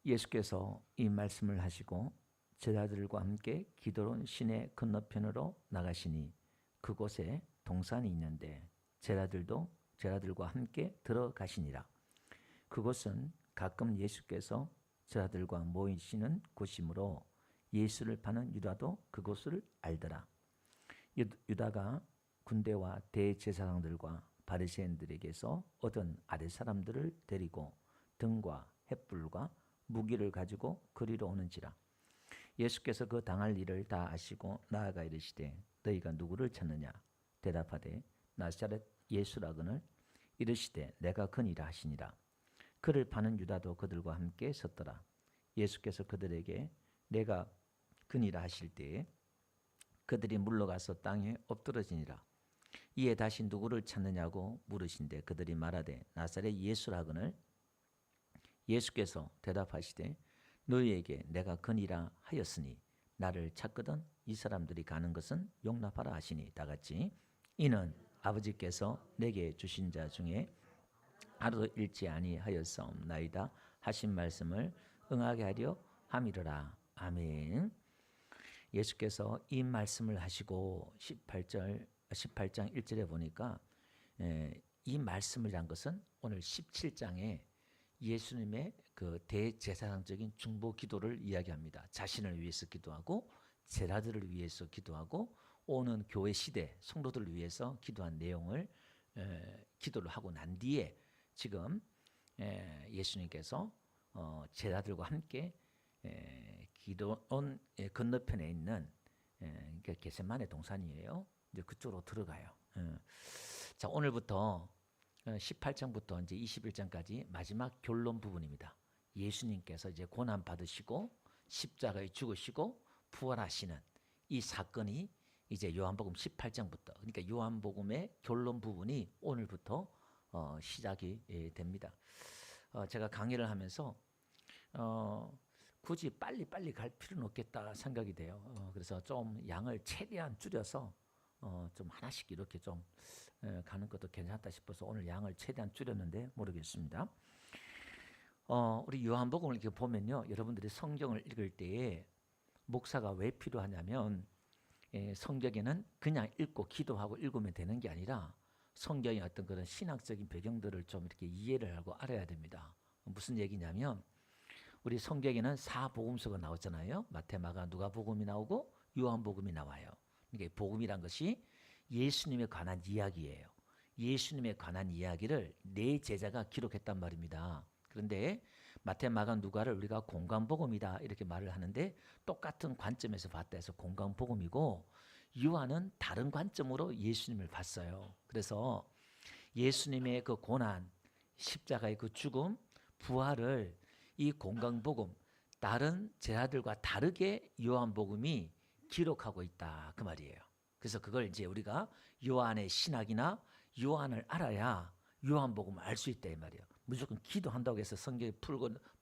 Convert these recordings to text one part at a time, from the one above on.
예수께서 이 말씀을 하시고 제자들과 함께 기도론 시내 건너편으로 나가시니 그곳에 동산이 있는데 제자들과 함께 들어가시니라. 그곳은 가끔 예수께서 제자들과 모이시는 곳이므로 예수를 파는 유다도 그곳을 알더라. 유다가 군대와 대제사장들과 바리새인들에게서 얻은 아랫사람들을 데리고 등과 횃불과 무기를 가지고 그리로 오는지라. 예수께서 그 당할 일을 다 아시고 나아가 이르시되 너희가 누구를 찾느냐 대답하되 나사렛 예수라거늘 이르시되 내가 그니라 하시니라. 그를 파는 유다도 그들과 함께 섰더라. 예수께서 그들에게 내가 그니라 하실 때에 그들이 물러가서 땅에 엎드러지니라. 이에 다시 누구를 찾느냐고 물으신데 그들이 말하되 나사렛 예수라거늘 예수께서 대답하시되 너희에게 내가 그니라 하였으니 나를 찾거든 이 사람들이 가는 것은 용납하라 하시니 다같이 이는 아버지께서 내게 주신 자 중에 하루도 잃지 아니하였사옵나이다 하신 말씀을 응하게 하려 함이로라. 아멘. 예수께서 이 말씀을 하시고 18장 1절에 보니까 이 말씀이란 것은 오늘 17장에 예수님의 그 대제사장적인 중보 기도를 이야기합니다. 자신을 위해서 기도하고 제자들을 위해서 기도하고 오는 교회 시대 성도들을 위해서 기도한 내용을 기도를 하고 난 뒤에 지금 예수님께서 제자들과 함께 기도원 건너편에 있는 겟세마네 동산이에요. 이제 그쪽으로 들어가요. 자, 오늘부터 18장부터 이제 21장까지 마지막 결론 부분입니다. 예수님께서 이제 고난 받으시고 십자가에 죽으시고 부활하시는 이 사건이 이제 요한복음 18장부터 그러니까 요한복음의 결론 부분이 오늘부터 시작이 됩니다. 제가 강의를 하면서 굳이 빨리 갈 필요는 없겠다 생각이 돼요. 그래서 좀 양을 최대한 줄여서 좀 하나씩 이렇게 좀 가는 것도 괜찮다 싶어서 오늘 양을 최대한 줄였는데 모르겠습니다. 우리 요한복음을 이렇게 보면요, 여러분들이 성경을 읽을 때에 목사가 왜 필요하냐면 성경에는 그냥 읽고 기도하고 읽으면 되는 게 아니라 성경의 어떤 그런 신학적인 배경들을 좀 이렇게 이해를 하고 알아야 됩니다. 무슨 얘기냐면 우리 성경에는 4복음서가 나오잖아요. 마태, 마가, 누가복음이 나오고 요한복음이 나와요. 그러니까 복음이란 것이 예수님에 관한 이야기예요. 예수님에 관한 이야기를 네 제자가 기록했단 말입니다. 그런데 마태, 마가, 누가를 우리가 공간복음이다 이렇게 말을 하는데 똑같은 관점에서 봤다 해서 공간복음이고 요한은 다른 관점으로 예수님을 봤어요. 그래서 예수님의 그 고난, 십자가의 그 죽음, 부활을 이 공간복음, 다른 제자들과 다르게 요한복음이 기록하고 있다 그 말이에요. 그래서 그걸 이제 우리가 요한의 신학이나 요한을 알아야 요한복음을 알 수 있다 이 말이에요. 무조건 기도한다고 해서 성경에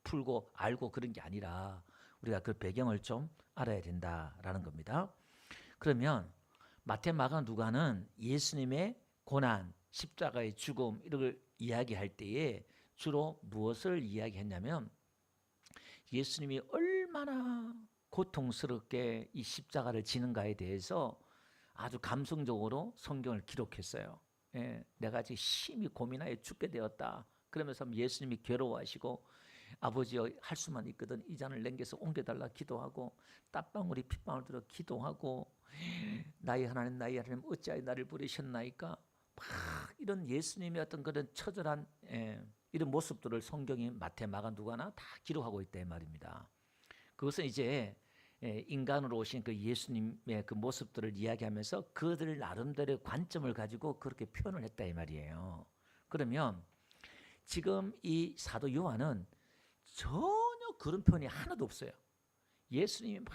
풀고 알고 그런 게 아니라 우리가 그 배경을 좀 알아야 된다라는 겁니다. 그러면 마태, 마가, 누가는 예수님의 고난, 십자가의 죽음 이런 걸 이야기할 때에 주로 무엇을 이야기했냐면 예수님이 얼마나 고통스럽게 이 십자가를 지는가에 대해서 아주 감성적으로 성경을 기록했어요. 내가 지금 심히 고민하여 죽게 되었다. 그러면서 예수님이 괴로워하시고 아버지여 할 수만 있거든 이 잔을 넘겨서 옮겨달라 기도하고 땀방울이 핏방울 들어 기도하고 나의 하나님 어찌하여 나를 부르셨나이까 막 이런 예수님의 어떤 그런 처절한 이런 모습들을 성경이 마태, 마가, 누가나 다 기록하고 있다 이 말입니다. 그것은 이제 인간으로 오신 그 예수님의 그 모습들을 이야기하면서 그들 나름대로의 관점을 가지고 그렇게 표현을 했다 이 말이에요. 그러면 지금 이 사도 요한은 전혀 그런 표현이 하나도 없어요. 예수님이 막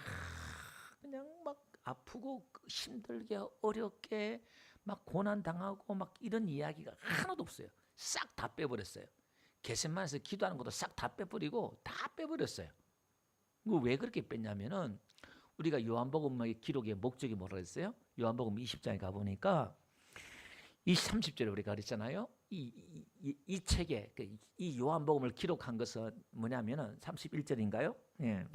그냥 막 아프고 힘들게 어렵게 막 고난 당하고 막 이런 이야기가 하나도 없어요. 싹 다 빼버렸어요. 겟세마네에서 기도하는 것도 싹 다 빼버리고 다 빼버렸어요. 왜 그렇게 뺐냐면은 우리가 요한복음의 기록의 목적이 뭐라 그랬어요? 요한복음 20장에 가보니까 이 30절에 우리가 그랬잖아요. 이 책에 이 요한복음을 기록한 것은 뭐냐면은 31절인가요? 예.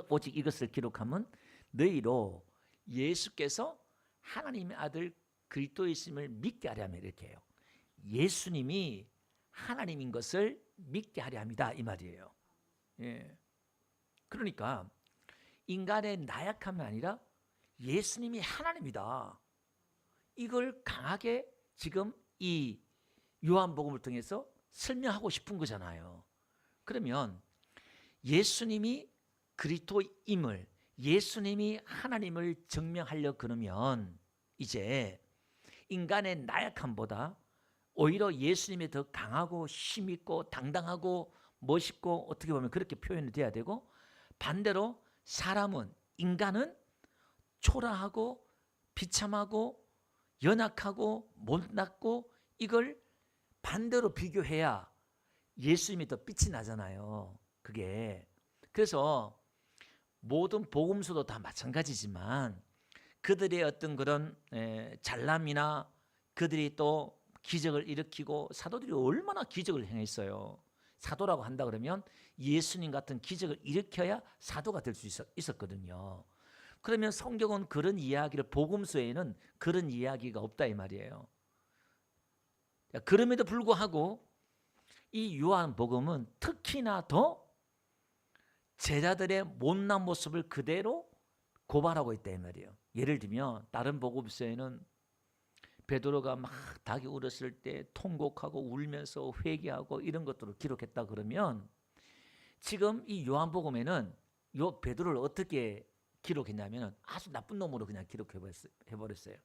오직 이것을 기록하면 너희로 예수께서 하나님의 아들 그리스도이심을 믿게 하려 함이라 이렇게 해요. 예수님이 하나님인 것을 믿게 하려 합니다 이 말이에요. 예. 그러니까 인간의 나약함이 아니라 예수님이 하나님이다. 이걸 강하게 지금 이 요한복음을 통해서 설명하고 싶은 거잖아요. 그러면 예수님이 그리스도임을, 예수님이 하나님을 증명하려 그러면 이제 인간의 나약함보다 오히려 예수님이 더 강하고 힘있고 당당하고 멋있고 어떻게 보면 그렇게 표현이 돼야 되고, 반대로 사람은, 인간은 초라하고 비참하고 연약하고 못났고, 이걸 반대로 비교해야 예수님이 더 빛이 나잖아요. 그게 그래서 모든 복음서도 다 마찬가지지만 그들의 어떤 그런 잘남이나 그들이 또 기적을 일으키고, 사도들이 얼마나 기적을 행했어요. 사도라고 한다 그러면 예수님 같은 기적을 일으켜야 사도가 될 수 있었거든요. 그러면 성경은 그런 이야기를, 복음서에는 그런 이야기가 없다 이 말이에요. 그럼에도 불구하고 이 요한복음은 특히나 더 제자들의 못난 모습을 그대로 고발하고 있다 이 말이에요. 예를 들면 다른 복음서에는 베드로가 막 닭이 울었을 때 통곡하고 울면서 회개하고 이런 것들을 기록했다 그러면, 지금 이 요한복음에는 요 베드로를 어떻게 기록했냐면 아주 나쁜 놈으로 그냥 기록해버렸어요.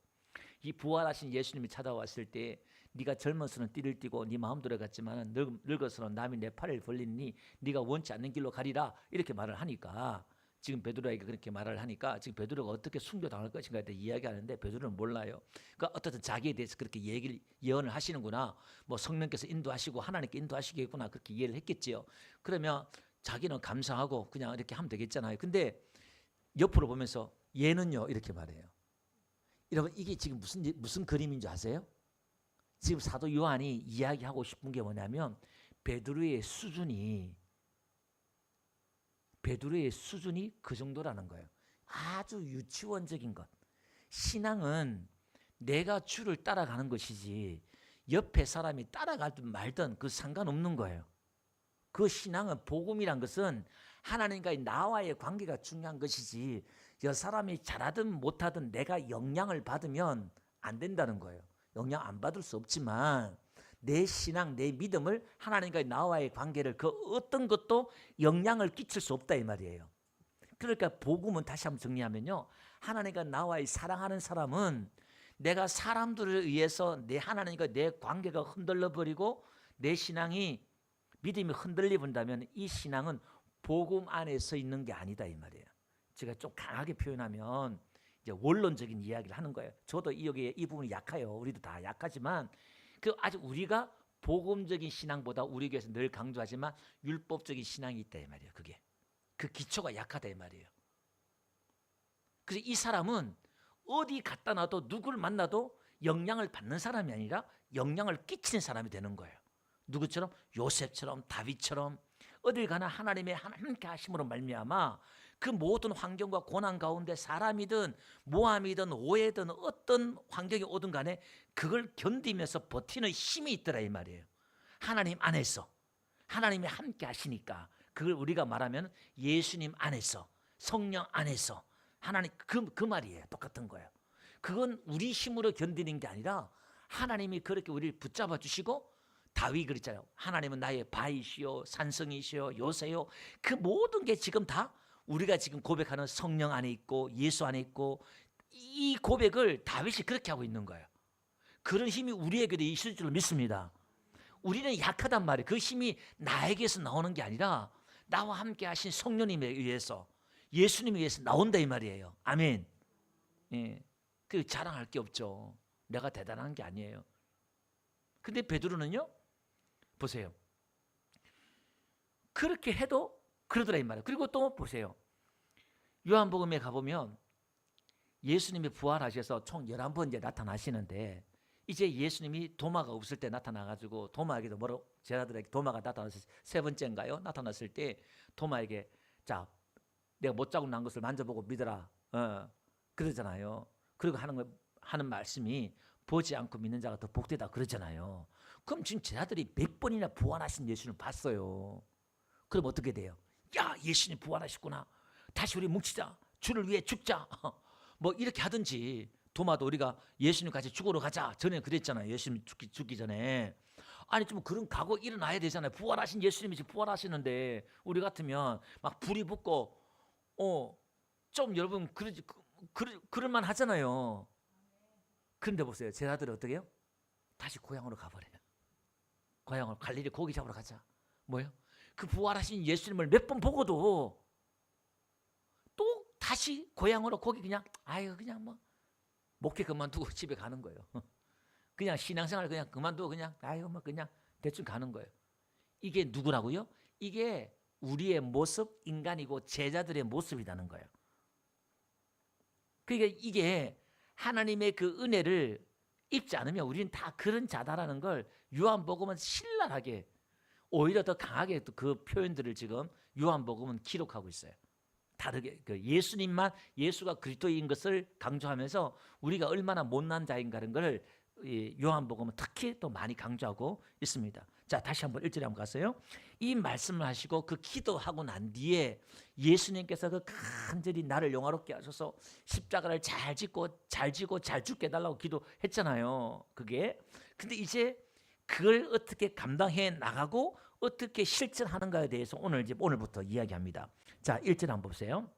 이 부활하신 예수님이 찾아왔을 때 네가 젊어서는 띠를 띠고 네 마음대로 갔지만 늙어서는 남이 내 팔을 벌리니 네가 원치 않는 길로 가리라, 이렇게 말을 하니까, 지금 베드로에게 그렇게 말을 하니까 지금 베드로가 어떻게 순교당할 것인가에 대해 이야기하는데 베드로는 몰라요. 그러니까 어떻든 자기에 대해서 그렇게 예언을 하시는구나, 뭐 성령께서 인도하시고 하나님께 인도하시겠구나, 그렇게 이해를 했겠지요. 그러면 자기는 감사하고 그냥 이렇게 하면 되겠잖아요. 근데 옆으로 보면서 얘는요 이렇게 말해요. 여러분, 이게 지금 무슨 그림인 줄 아세요? 지금 사도 요한이 이야기하고 싶은 게 뭐냐면 베드로의 수준이 그 정도라는 거예요. 아주 유치원적인 것. 신앙은 내가 주를 따라가는 것이지 옆에 사람이 따라가든 말든 그 상관없는 거예요. 그 신앙은, 복음이란 것은 하나님과의 나와의 관계가 중요한 것이지 여 사람이 잘하든 못하든 내가 영향을 받으면 안 된다는 거예요. 영향 안 받을 수 없지만 내 신앙, 내 믿음을, 하나님과의 나와의 관계를 그 어떤 것도 영향을 끼칠 수 없다 이 말이에요. 그러니까 복음은 다시 한번 정리하면요, 하나님과 나와의 사랑하는 사람은 내가 사람들을 의해서 내 하나님과 내 관계가 흔들려 버리고 내 신앙이, 믿음이 흔들려 본다면 이 신앙은 복음 안에서 있는 게 아니다 이 말이에요. 제가 좀 강하게 표현하면 이제 원론적인 이야기를 하는 거예요. 저도 이 부분이 약해요. 우리도 다 약하지만 아직 우리가 복음적인 신앙보다 우리 교회에서 늘 강조하지만 율법적인 신앙이 있다 이 말이에요. 그게 그 기초가 약하다 이 말이에요. 그래서 이 사람은 어디 갖다 놔도 누구를 만나도 영향을 받는 사람이 아니라 영향을 끼치는 사람이 되는 거예요. 누구처럼? 요셉처럼, 다윗처럼 어딜 가나 하나님의 함께 하심으로 말미암아 그 모든 환경과 고난 가운데 사람이든 모함이든 오해든 어떤 환경이 오든 간에 그걸 견디면서 버티는 힘이 있더라 이 말이에요. 하나님 안에서, 하나님이 함께 하시니까, 그걸 우리가 말하면 예수님 안에서, 성령 안에서, 하나님, 그 말이에요. 똑같은 거예요. 그건 우리 힘으로 견디는 게 아니라 하나님이 그렇게 우리를 붙잡아 주시고, 다윗이 그랬잖아요. 하나님은 나의 바이시요 산성이시요 요새요. 그 모든 게 지금 다 우리가 지금 고백하는 성령 안에 있고 예수 안에 있고, 이 고백을 다윗이 그렇게 하고 있는 거예요. 그런 힘이 우리에게도 있을 줄 믿습니다. 우리는 약하단 말이에요. 그 힘이 나에게서 나오는 게 아니라 나와 함께 하신 성령님에 의해서, 예수님에 의해서 나온다 이 말이에요. 아멘. 예. 그 자랑할 게 없죠. 내가 대단한 게 아니에요. 근데 베드로는요, 보세요. 그렇게 해도 그러더라 이 말이에요. 그리고 또 보세요. 요한복음에 가보면 예수님이 부활하셔서 총 11번 이제 나타나시는데 이제 예수님이 도마가 없을 때 나타나가지고 도마에게도 뭐라고 제자들에게 도마가 나타났을 세 번째인가요? 나타났을 때 도마에게 자 내가 못자국 난 것을 만져보고 믿어라 그러잖아요. 그리고 하는 말씀이 보지 않고 믿는 자가 더 복되다 그러잖아요. 그럼 지금 제자들이 몇 번이나 부활하신 예수님을 봤어요. 그럼 어떻게 돼요? 야 예수님 부활하셨구나. 다시 우리 뭉치자. 주를 위해 죽자. 뭐 이렇게 하든지 도마도 우리가 예수님 같이 죽으러 가자. 전에 그랬잖아요. 예수님 죽기 전에. 아니 좀 그런 각오 일어나야 되잖아요. 부활하신 예수님이 지금 부활하시는데 우리 같으면 막 불이 붙고 좀 여러분 그럴만 하잖아요. 그런데 보세요. 제자들이 어떻게 해요? 다시 고향으로 가버려요. 고향으로 갈릴리 고기 잡으러 가자. 뭐요? 그 부활하신 예수님을 몇 번 보고도 또 다시 고향으로 거기 그냥 그냥 뭐 목회 그만두고 집에 가는 거예요. 그냥 신앙생활 그냥 그만두고 그냥 뭐 그냥 대충 가는 거예요. 이게 누구라고요? 이게 우리의 모습, 인간이고 제자들의 모습이라는 거예요. 그러니까 이게 하나님의 그 은혜를 입지 않으면 우리는 다 그런 자다라는 걸 요한복음은 신랄하게 오히려 더 강하게 그 표현들을 지금 요한복음은 기록하고 있어요. 다르게 예수님만 예수가 그리스도인 것을 강조하면서 우리가 얼마나 못난 자인가는 걸 요한복음은 특히 또 많이 강조하고 있습니다. 자 다시 한번 1절에 한번 가세요. 이 말씀을 하시고 그 기도하고 난 뒤에 예수님께서 그 간절히 나를 영화롭게 하셔서 십자가를 잘 지고 잘 죽게 해달라고 기도했잖아요. 그게 근데 이제 그걸 어떻게 감당해 나가고 어떻게 실천하는가에 대해서 오늘부터 이야기합니다. 자 1절 한번 보세요.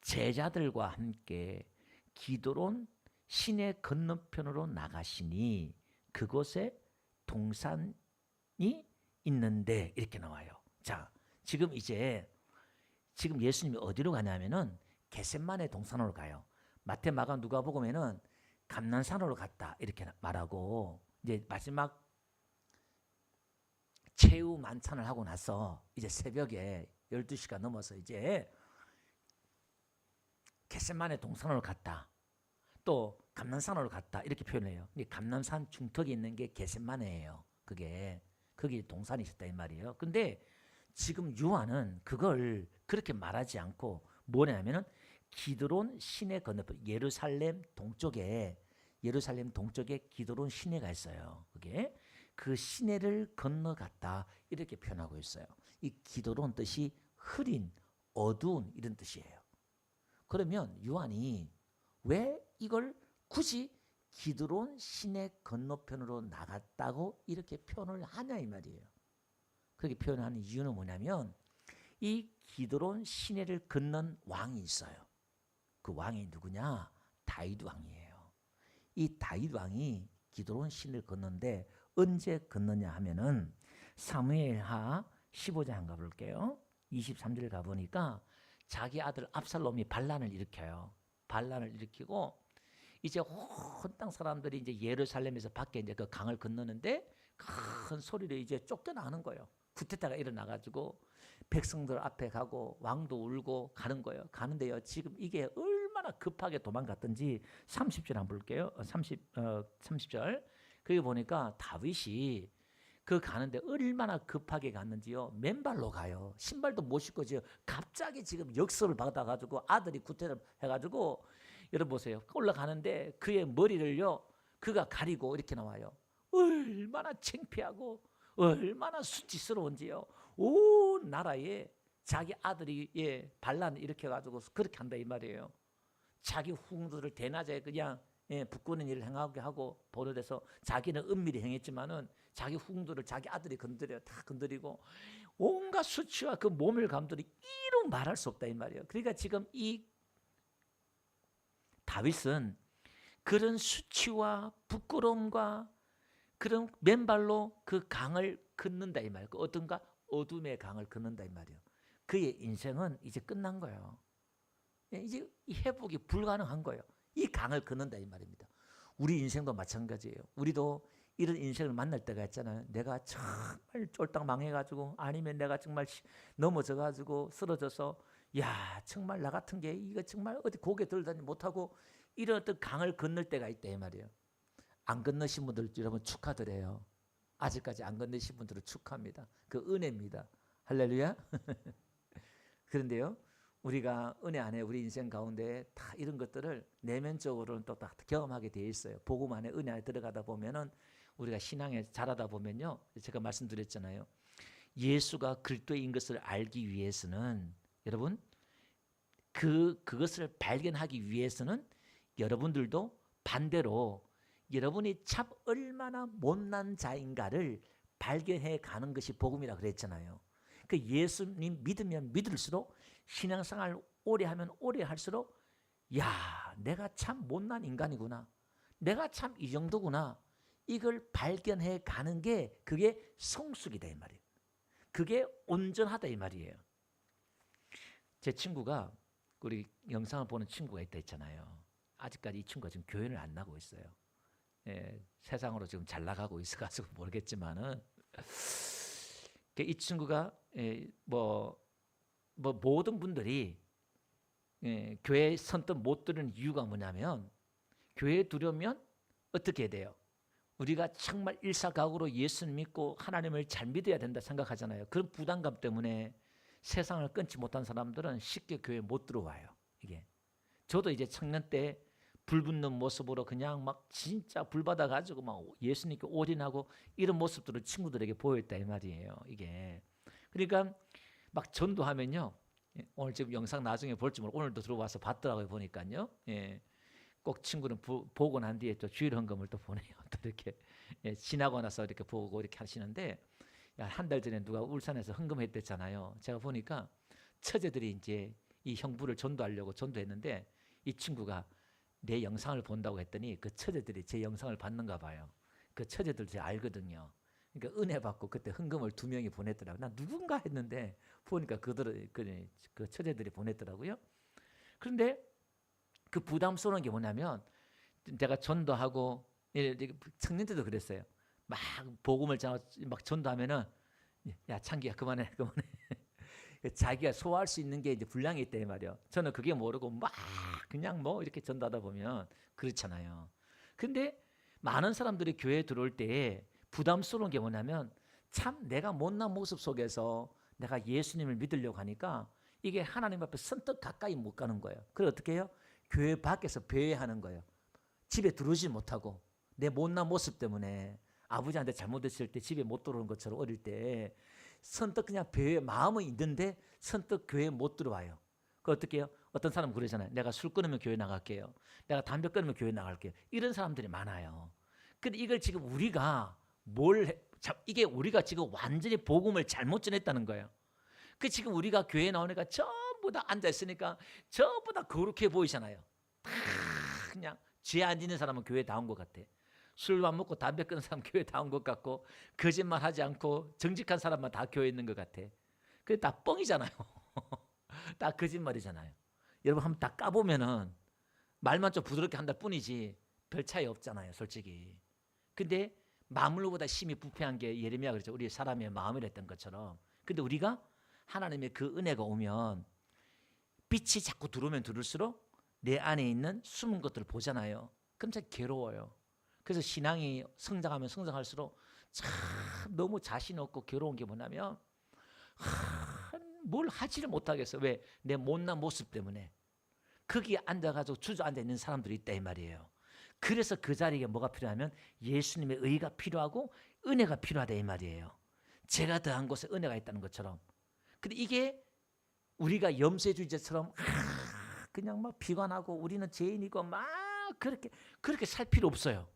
제자들과 함께 기도론 시내 건너편으로 나가시니 그곳에 동산이 있는데 이렇게 나와요. 자 지금 예수님이 어디로 가냐면은 겟세마네 동산으로 가요. 마태, 마가, 누가복음에는 감난산으로 갔다 이렇게 말하고 이제 마지막 최후 만찬을 하고 나서 이제 새벽에 12시가 넘어서 이제 겟세마네 동산으로 갔다. 또 감난산으로 갔다 이렇게 표현해요. 감난산 중턱에 있는 게 겟세마네예요. 그게 거기 동산이 있었다 이 말이에요. 근데 지금 요한은 그걸 그렇게 말하지 않고 뭐냐면은 기드론 시내 건너편 예루살렘 동쪽에 기드론 시내가 있어요. 그게 그 시내를 건너갔다 이렇게 표현하고 있어요. 이 기드론 뜻이 흐린 어두운 이런 뜻이에요. 그러면 요한이 왜 이걸 굳이 기드론 시내 건너편으로 나갔다고 이렇게 표현을 하냐 이 말이에요. 그렇게 표현하는 이유는 뭐냐면 이 기드론 시내를 건넌 왕이 있어요. 그 왕이 누구냐? 다윗 왕이에요. 이 다윗 왕이 기드론 시내를 건넌데 언제 건너냐 하면은 사무엘하 15장 가볼게요. 23절 가보니까 자기 아들 압살롬이 반란을 일으켜요. 반란을 일으키고 이제 온 땅 사람들이 이제 예루살렘에서 밖에 이제 그 강을 건너는데 큰 소리로 이제 쫓겨나는 거예요. 쿠데타가 일어나가지고 백성들 앞에 가고 왕도 울고 가는 거예요. 가는데요. 지금 이게 얼마나 급하게 도망갔던지 30절 한번 볼게요. 30절. 거기 보니까 다윗이 그 가는데 얼마나 급하게 갔는지요. 맨발로 가요. 신발도 못 신고 지금 갑자기 지금 역습을 받아가지고 아들이 구태를 해가지고 여러분 보세요. 올라가는데 그의 머리를요. 그가 가리고 이렇게 나와요. 얼마나 창피하고 얼마나 수치스러운지요. 온 나라에 자기 아들이 반란을 일으켜가지고 그렇게 한다 이 말이에요. 자기 후궁들을 대낮에 그냥 부끄러운 일을 행하게 하고 버릇해서 자기는 은밀히 행했지만은 자기 후궁들을 자기 아들이 다 건드리고 온갖 수치와 그 모멸감들이 이루 말할 수 없다 이 말이에요. 그러니까 지금 이 다윗은 그런 수치와 부끄러움과 그런 맨발로 그 강을 걷는다 이 말이에요. 그 어떤가 어둠의 강을 걷는다 이 말이에요. 그의 인생은 이제 끝난 거예요. 이제 이 회복이 불가능한 거예요. 이 강을 걷는다 이 말입니다. 우리 인생도 마찬가지예요. 우리도 이런 인생을 만날 때가 있잖아요. 내가 정말 쫄딱 망해가지고 아니면 내가 정말 넘어져가지고 쓰러져서 야, 정말 나 같은 게 이거 정말 어디 고개 들다니 못하고 이런 어떤 강을 건널 때가 있다 이 말이에요. 안 건너신 분들 여러분 축하드려요. 아직까지 안 건너신 분들은 축하합니다. 그 은혜입니다. 할렐루야. 그런데요, 우리가 은혜 안에 우리 인생 가운데 다 이런 것들을 내면적으로는 또 다 경험하게 돼 있어요. 복음 안에 은혜 안에 들어가다 보면은 우리가 신앙에 자라다 보면요, 제가 말씀드렸잖아요. 예수가 그리스도인 것을 알기 위해서는 여러분 그것을 발견하기 위해서는 여러분들도 반대로 여러분이 참 얼마나 못난 자인가를 발견해 가는 것이 복음이라 그랬잖아요. 그 예수님 믿으면 믿을수록 신앙생활 오래 하면 오래 할수록 야, 내가 참 못난 인간이구나. 내가 참 이 정도구나. 이걸 발견해 가는 게 그게 성숙이다 이 말이에요. 그게 온전하다 이 말이에요. 제 친구가 우리 영상을 보는 친구가 있다 했잖아요. 아직까지 이 친구가 지금 교회를 안 나고 있어요. 세상으로 지금 잘 나가고 있어가지고 모르겠지만은 이 친구가 모든 분들이 교회 선뜻 못 들은 이유가 뭐냐면 교회에 들어오면 어떻게 돼요? 우리가 정말 일사각오로 예수 믿고 하나님을 잘 믿어야 된다 생각하잖아요. 그런 부담감 때문에 세상을 끊지 못한 사람들은 쉽게 교회에 못 들어와요. 이게 저도 이제 청년 때 불 붙는 모습으로 그냥 막 진짜 불 받아가지고 막 예수님께 올인하고 이런 모습들을 친구들에게 보였다 이 말이에요. 이게 그러니까 막 전도하면요. 오늘 지금 영상 나중에 볼지 모르고 오늘도 들어와서 봤더라고요. 보니까요. 꼭 친구는 보고 난 뒤에 또 주일 헌금을 또 보내요. 또 이렇게 지나고 나서 이렇게 보고 이렇게 하시는데 한 달 전에 누가 울산에서 헌금했댔잖아요. 제가 보니까 처제들이 이제 이 형부를 전도하려고 전도했는데 이 친구가 내 영상을 본다고 했더니 그 처제들이 제 영상을 봤는가 봐요. 그 처제들 제가 알거든요. 그러니까 은혜 받고 그때 헌금을 2명이 보냈더라고요. 나 누군가 했는데 보니까 그 처제들이 보냈더라고요. 그런데 그 부담스러운 게 뭐냐면 내가 전도하고 청년 때도 그랬어요. 막 복음을 막 전도하면은 야 창기야 그만해. 자기가 소화할 수 있는 게 이제 분량이 있다 말이야. 저는 그게 모르고 막 그냥 뭐 이렇게 전도하다 보면 그렇잖아요. 근데 많은 사람들이 교회에 들어올 때 부담스러운 게 뭐냐면 참 내가 못난 모습 속에서 내가 예수님을 믿으려고 하니까 이게 하나님 앞에 선뜻 가까이 못 가는 거예요. 그래서 어떻게 해요? 교회 밖에서 배회하는 거예요. 집에 들어오지 못하고 내 못난 모습 때문에 아버지한테 잘못했을 때 집에 못 들어오는 것처럼 어릴 때 선뜻 그냥 배회 마음은 있는데 선뜻 교회에 못 들어와요. 그 어떻게 해요? 어떤 사람은 그러잖아요. 내가 술 끊으면 교회 나갈게요. 내가 담배 끊으면 교회 나갈게요. 이런 사람들이 많아요. 근데 이걸 지금 우리가 이게 우리가 지금 완전히 복음을 잘못 전했다는 거예요. 그 지금 우리가 교회에 나오니까 전부 다 앉아 있으니까 전부 다 거룩해 보이잖아요. 다 그냥 죄 안 짓는 사람은 교회 다 온 것 같아. 술 안 먹고 담배 끊는 사람 교회 다 온 것 같고 거짓말 하지 않고 정직한 사람만 다 교회에 있는 것 같아. 그게 다 뻥이잖아요. 다 거짓말이잖아요. 여러분 한번 다 까보면은 말만 좀 부드럽게 한다 뿐이지 별 차이 없잖아요. 솔직히. 근데 마물보다 심히 부패한 게 예레미야 그랬죠. 우리 사람의 마음이랬던 것처럼. 근데 우리가 하나님의 그 은혜가 오면 빛이 자꾸 들어오면 들을수록 내 안에 있는 숨은 것들을 보잖아요. 그럼 참 괴로워요. 그래서 신앙이 성장하면 성장할수록 참 너무 자신 없고 괴로운 게 뭐냐면 뭘 하지를 못하겠어. 왜? 내 못난 모습 때문에. 거기에 앉아가지고 주저앉아 있는 사람들이 있다 이 말이에요. 그래서 그 자리에 뭐가 필요하면 예수님의 의가 필요하고 은혜가 필요하다 이 말이에요. 제가 더한 곳에 은혜가 있다는 것처럼. 근데 이게 우리가 염세주의자처럼 그냥 막 비관하고 우리는 죄인이고 막 그렇게 살 필요 없어요.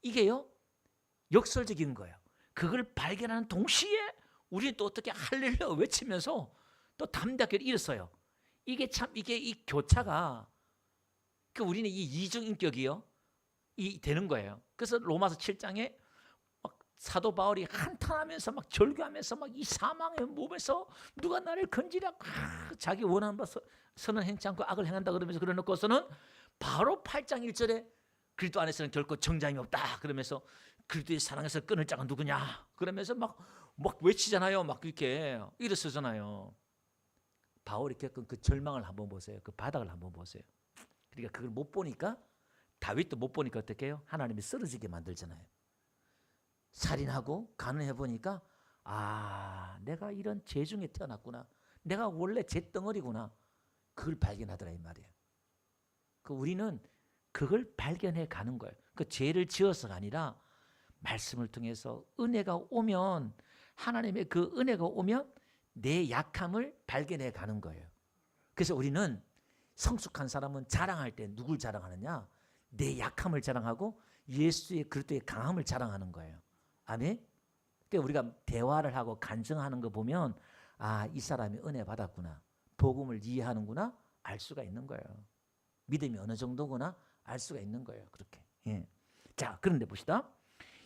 이게요 역설적인 거예요. 그걸 발견하는 동시에 우리는 또 어떻게 할렐루야 외치면서 또 담대하게 일었어요. 이게 이 교차가 우리는 이 이중인격이요 되는 거예요. 그래서 로마서 7장에 막 사도 바울이 한탄하면서 막 절규하면서 막 이 사망의 몸에서 누가 나를 건지랴 자기 원하는 바 선은 행치 않고 악을 행한다 그러면서 그러놓고서는 바로 8장 1절에 그리스도 안에서는 결코 정죄함이 없다 그러면서 그리스도의 사랑에서 끊을 자가 누구냐 그러면서 막 외치잖아요. 막 이렇게 일어서잖아요. 바울이 겪은 그 절망을 한번 보세요. 그 바닥을 한번 보세요. 그러니까 그걸 못 보니까, 다윗도 못 보니까 어떻게 해요? 하나님이 쓰러지게 만들잖아요. 살인하고 간음해 보니까 내가 이런 죄 중에 태어났구나. 내가 원래 죄덩어리구나. 그걸 발견하더라 이 말이에요. 우리는 그걸 발견해 가는 거예요. 그 죄를 지어서가 아니라 말씀을 통해서 은혜가 오면, 하나님의 그 은혜가 오면 내 약함을 발견해 가는 거예요. 그래서 우리는 성숙한 사람은 자랑할 때 누굴 자랑하느냐? 내 약함을 자랑하고 예수의 그리스도의 강함을 자랑하는 거예요. 아멘. 그러니까 우리가 대화를 하고 간증하는 거 보면 이 사람이 은혜 받았구나, 복음을 이해하는구나 알 수가 있는 거예요. 믿음이 어느 정도구나 알 수가 있는 거예요. 그렇게. 예. 자, 그런데 봅시다.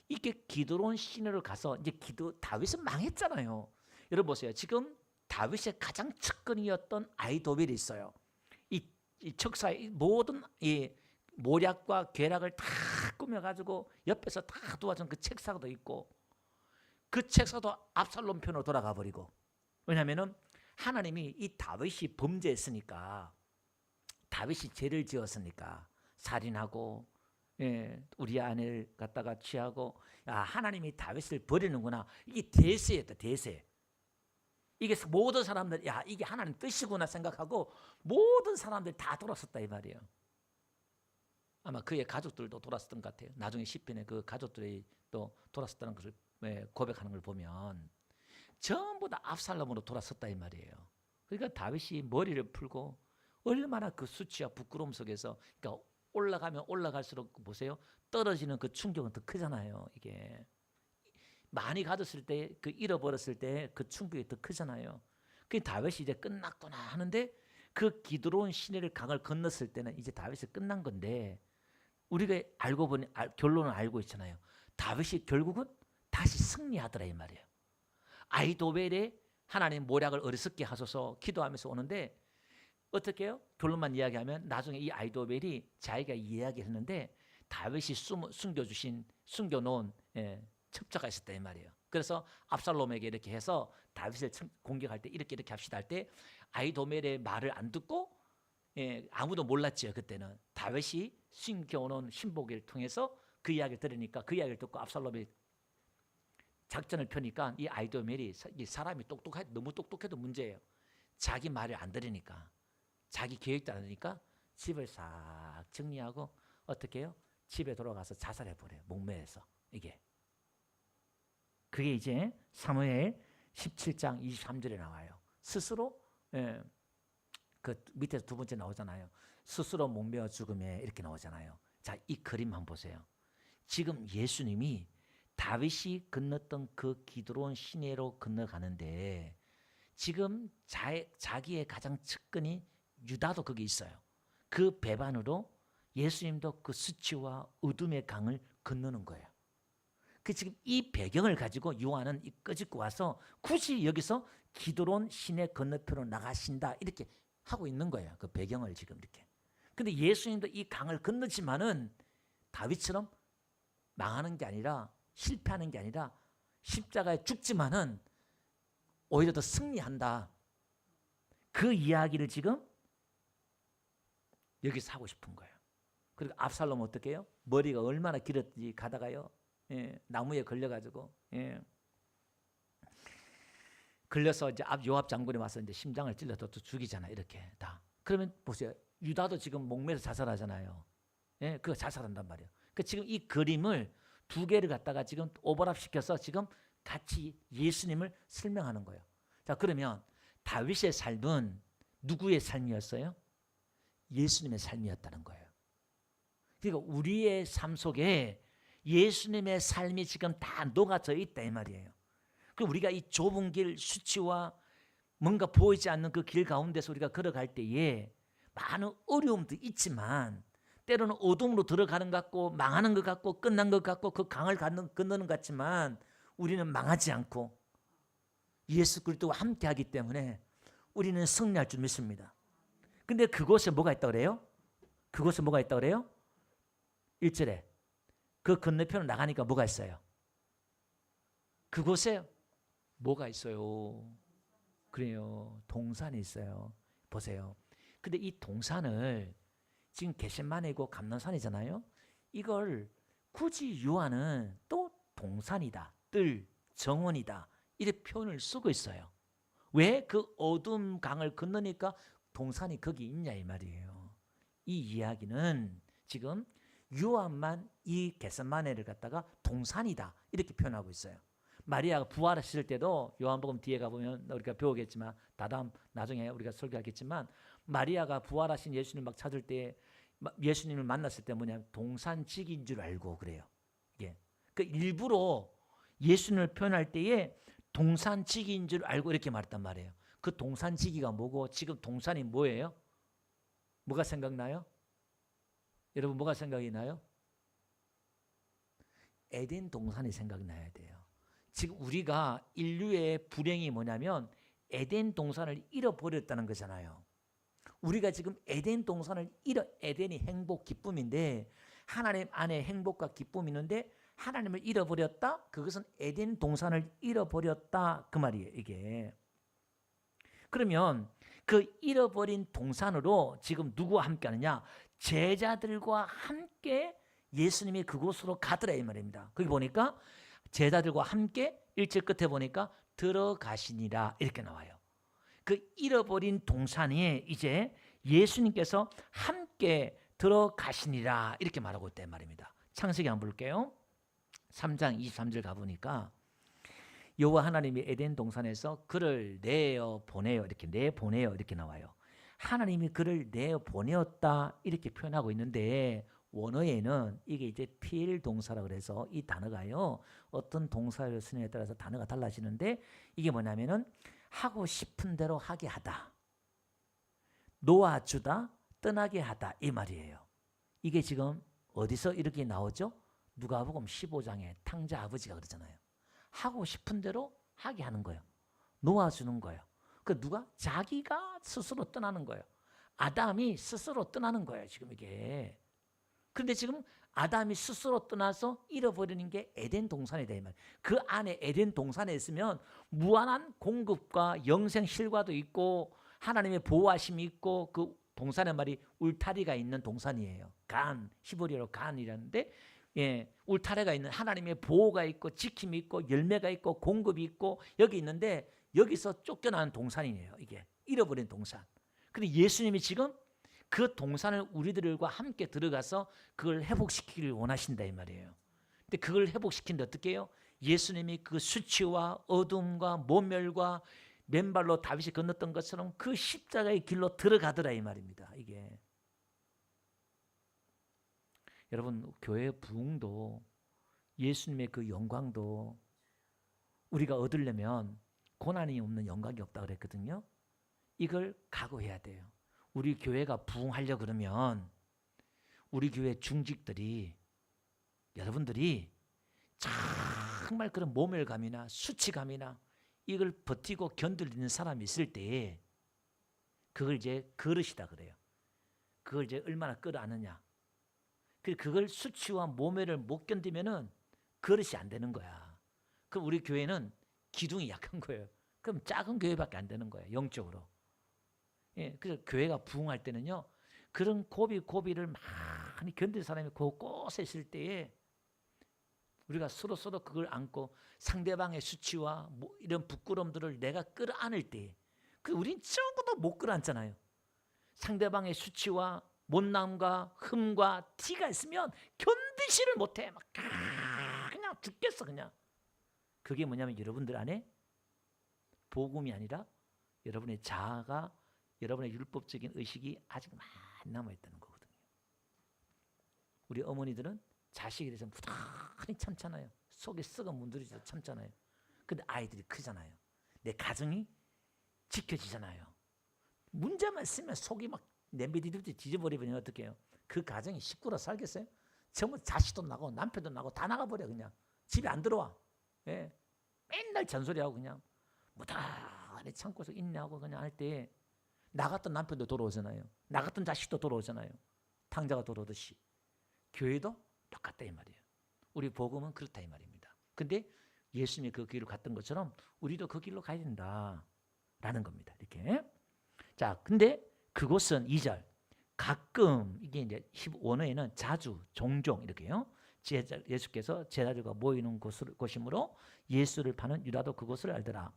이게 기드론 시내로 가서 이제 다윗은 망했잖아요. 여러분 보세요. 지금 다윗의 가장 측근이었던 아히도벨이 있어요. 이 척사의 모든 모략과 괴락을 다 꾸며가지고 옆에서 다 도와준 그 책사도 있고, 그 책사도 압살롬 편으로 돌아가 버리고. 왜냐하면 하나님이 이 다윗이 범죄했으니까, 다윗이 죄를 지었으니까, 살인하고 우리 아내를 갖다가 취하고, 하나님이 다윗을 버리는구나. 이게 대세였다, 대세. 이게 모든 사람들 이게 하나님 뜻이구나 생각하고 모든 사람들이 다 돌았었다 이 말이에요. 아마 그의 가족들도 돌았었던 것 같아요. 나중에 시편에 그 가족들이 또 돌았었다는 것을 고백하는 걸 보면 전부 다 압살롬으로 돌았었다 이 말이에요. 그러니까 다윗이 머리를 풀고 얼마나 그 수치와 부끄러움 속에서, 그러니까 올라가면 올라갈수록 보세요, 떨어지는 그 충격은 더 크잖아요. 이게 많이 가졌을 때, 그 잃어버렸을 때 그 충격이 더 크잖아요. 그 다윗이 이제 끝났구나 하는데, 그 기드론 시내를 강을 건넜을 때는 이제 다윗이 끝난 건데, 우리가 알고 보니 결론을 알고 있잖아요. 다윗이 결국은 다시 승리하더라 이 말이에요. 아히도벨의 하나님 모략을 어리석게 하소서 기도하면서 오는데 어떻게 해요? 결론만 이야기하면 나중에 이 아히도벨이 자기가 이야기를 했는데 다윗이 숨겨놓은 첩자가 있었다 이 말이에요. 그래서 압살롬에게 이렇게 해서 다윗을 공격할 때 이렇게 합시다 할 때 아히도벨의 말을 안 듣고, 아무도 몰랐죠. 그때는 다윗이 숨겨놓은 신복을 통해서 그 이야기를 들으니까, 그 이야기를 듣고 압살롬이 작전을 펴니까 이 아히도벨이 사람이 너무 똑똑해도 문제예요. 자기 말을 안 들으니까, 자기 계획도 안 하니까 집을 싹 정리하고 어떻게 해요? 집에 돌아가서 자살해버려요. 목매에서. 그게 이제 사무엘 17장 23절에 나와요. 스스로, 그 밑에서 두 번째 나오잖아요. 스스로 목매어 죽음에 이렇게 나오잖아요. 자, 이 그림 한번 보세요. 지금 예수님이 다윗이 건넜던 그 기드론 시내로 건너가는데 지금 자기의 가장 측근이 유다도 거기 있어요. 그 배반으로 예수님도 그 수치와 어둠의 강을 건너는 거예요. 그 지금 이 배경을 가지고 요한은 끄집고 와서 굳이 여기서 기드론 시내 건너편으로 나가신다 이렇게 하고 있는 거예요. 그 배경을 지금 이렇게. 근데 예수님도 이 강을 건너지만은 다윗처럼 망하는 게 아니라, 실패하는 게 아니라 십자가에 죽지만은 오히려 더 승리한다. 그 이야기를 지금 여기서 하고 싶은 거예요. 그리고 압살롬 어떻게 해요? 머리가 얼마나 길었지 가다가요. 나무에 걸려가지고 걸려서 이제 요압 장군이 와서 이제 심장을 찔러서 또 죽이잖아 이렇게 다. 그러면 보세요, 유다도 지금 목매서 자살하잖아요. 그거 자살한단 말이에요. 그 지금 이 그림을 두 개를 갖다가 지금 오버랩 시켜서 지금 같이 예수님을 설명하는 거예요. 자, 그러면 다윗의 삶은 누구의 삶이었어요? 예수님의 삶이었다는 거예요. 그러니까 우리의 삶 속에 예수님의 삶이 지금 다 녹아져 있다 이 말이에요. 그 우리가 이 좁은 길, 수치와 뭔가 보이지 않는 그 길 가운데서 우리가 걸어갈 때에 많은 어려움도 있지만, 때로는 어둠으로 들어가는 것 같고 망하는 것 같고 끝난 것 같고 그 강을 건너는 것 같지만 우리는 망하지 않고 예수 그리스도와 함께하기 때문에 우리는 승리할 줄 믿습니다. 근데 그곳에 뭐가 있다고 그래요? 그곳에 뭐가 있다고 그래요? 1절에 그 건너편으로 나가니까 뭐가 있어요? 그곳에 뭐가 있어요? 그래요. 동산이 있어요. 보세요. 근데 이 동산을 지금 겟세마네고 감람산이잖아요. 이걸 굳이 요한은 또 동산이다, 뜰, 정원이다 이렇게 표현을 쓰고 있어요. 왜? 그 어둠 강을 건너니까 동산이 거기 있냐 이 말이에요. 이 이야기는 지금 요한만 이 겟세마네를 갖다가 동산이다 이렇게 표현하고 있어요. 마리아가 부활하실 때도 요한복음 뒤에 가보면 우리가 배우겠지만 다다음 나중에 우리가 설교하겠지만 마리아가 부활하신 예수님 막 찾을 때 예수님을 만났을 때 뭐냐면 동산직인 줄 알고 그래요. 이게 그 일부러 예수님을 표현할 때에 동산직인 줄 알고 이렇게 말했단 말이에요. 그 동산지기가 뭐고 지금 동산이 뭐예요? 뭐가 생각나요? 여러분 뭐가 생각이 나요? 에덴 동산이 생각나야 돼요. 지금 우리가 인류의 불행이 뭐냐면 에덴 동산을 잃어버렸다는 거잖아요. 우리가 지금 에덴 동산을 에덴이 행복, 기쁨인데 하나님 안에 행복과 기쁨이 있는데 하나님을 잃어버렸다? 그것은 에덴 동산을 잃어버렸다 그 말이에요. 이게. 그러면 그 잃어버린 동산으로 지금 누구와 함께 하느냐? 제자들과 함께 예수님이 그곳으로 가더라 이 말입니다. 거기 보니까 제자들과 함께 1절 끝에 보니까 들어가시니라 이렇게 나와요. 그 잃어버린 동산에 이제 예수님께서 함께 들어가시니라 이렇게 말하고 있단 말입니다. 창세기 한번 볼게요. 3장 23절 가보니까 여호와 하나님이 에덴 동산에서 그를 내어 보내어 이렇게 내보내어 이렇게 나와요. 하나님이 그를 내어 보내었다 이렇게 표현하고 있는데 원어에는 이게 이제 필 동사라 그래서 이 단어가요 어떤 동사를 쓰느냐에 따라서 단어가 달라지는데 이게 뭐냐면은 하고 싶은 대로 하게 하다, 놓아주다, 떠나게 하다 이 말이에요. 이게 지금 어디서 이렇게 나오죠? 누가복음 15장에 탕자 아버지가 그러잖아요. 하고 싶은 대로 하게 하는 거예요. 놓아주는 거예요. 그 누가? 자기가 스스로 떠나는 거예요. 아담이 스스로 떠나는 거예요. 지금 이게. 그런데 지금 아담이 스스로 떠나서 잃어버리는 게 에덴 동산이다 이 말. 그 안에 에덴 동산에 있으면 무한한 공급과 영생 실과도 있고 하나님의 보호하심이 있고 그 동산의 말이 울타리가 있는 동산이에요. 간, 히브리어로 간이라는데 울타리가 있는 하나님의 보호가 있고 지킴이 있고 열매가 있고 공급이 있고 여기 있는데 여기서 쫓겨나는 동산이에요. 이게 잃어버린 동산. 근데 예수님이 지금 그 동산을 우리들과 함께 들어가서 그걸 회복시키기를 원하신다 이 말이에요. 근데 그걸 회복시키는데 어떻게 해요? 예수님이 그 수치와 어둠과 모멸과 맨발로 다윗이 건넜던 것처럼 그 십자가의 길로 들어가더라 이 말입니다. 이게 여러분 교회의 부흥도 예수님의 그 영광도 우리가 얻으려면 고난이 없는 영광이 없다 그랬거든요. 이걸 각오해야 돼요. 우리 교회가 부흥하려 그러면 우리 교회 중직들이 여러분들이 정말 그런 모멸감이나 수치감이나 이걸 버티고 견디는 사람이 있을 때 그걸 이제 그릇이다 그래요. 그걸 이제 얼마나 끌어안느냐. 그걸 수치와 모멸을 못 견디면은 그릇이 안 되는 거야. 그럼 우리 교회는 기둥이 약한 거예요. 그럼 작은 교회밖에 안 되는 거예요. 영적으로. 그래서 교회가 부흥할 때는요. 그런 고비를 많이 견딜 사람이 그 곳에 있을 때에 우리가 서로 그걸 안고 상대방의 수치와 이런 부끄러움들을 내가 끌어안을 때 우린 적어도 못 끌어안잖아요. 상대방의 수치와 못남과 흠과 티가 있으면 견디지를 못해. 막 그냥 죽겠어 그냥. 그게 뭐냐면 여러분들 안에 복음이 아니라 여러분의 자아가 여러분의 율법적인 의식이 아직 많이 남아있다는 거거든요. 우리 어머니들은 자식에 대해서 무던히 참잖아요. 속에 썩어 문드러져서 참잖아요. 근데 아이들이 크잖아요. 내 가정이 지켜지잖아요. 문제만 있으면 속이 막 냄비디듯이 뒤져버리면 어떻게 해요? 그 가정이 식구로 살겠어요? 전부 자식도 나고 남편도 나고 다 나가버려 그냥. 집에 안 들어와. 맨날 잔소리하고 그냥 무던히 참고서 인내하고 그냥 할 때 나갔던 남편도 돌아오잖아요. 나갔던 자식도 돌아오잖아요. 탕자가 돌아오듯이. 교회도 똑같다 이 말이에요. 우리 복음은 그렇다 이 말입니다. 근데 예수님이 그 길을 갔던 것처럼 우리도 그 길로 가야 된다라는 라는 겁니다. 이렇게. 자, 근데 그곳은 2절 가끔, 이게 이제 원어에는 자주, 종종 이렇게요. 예수께서 제자들과 모이는 곳이므로 예수를 파는 유다도 그곳을 알더라.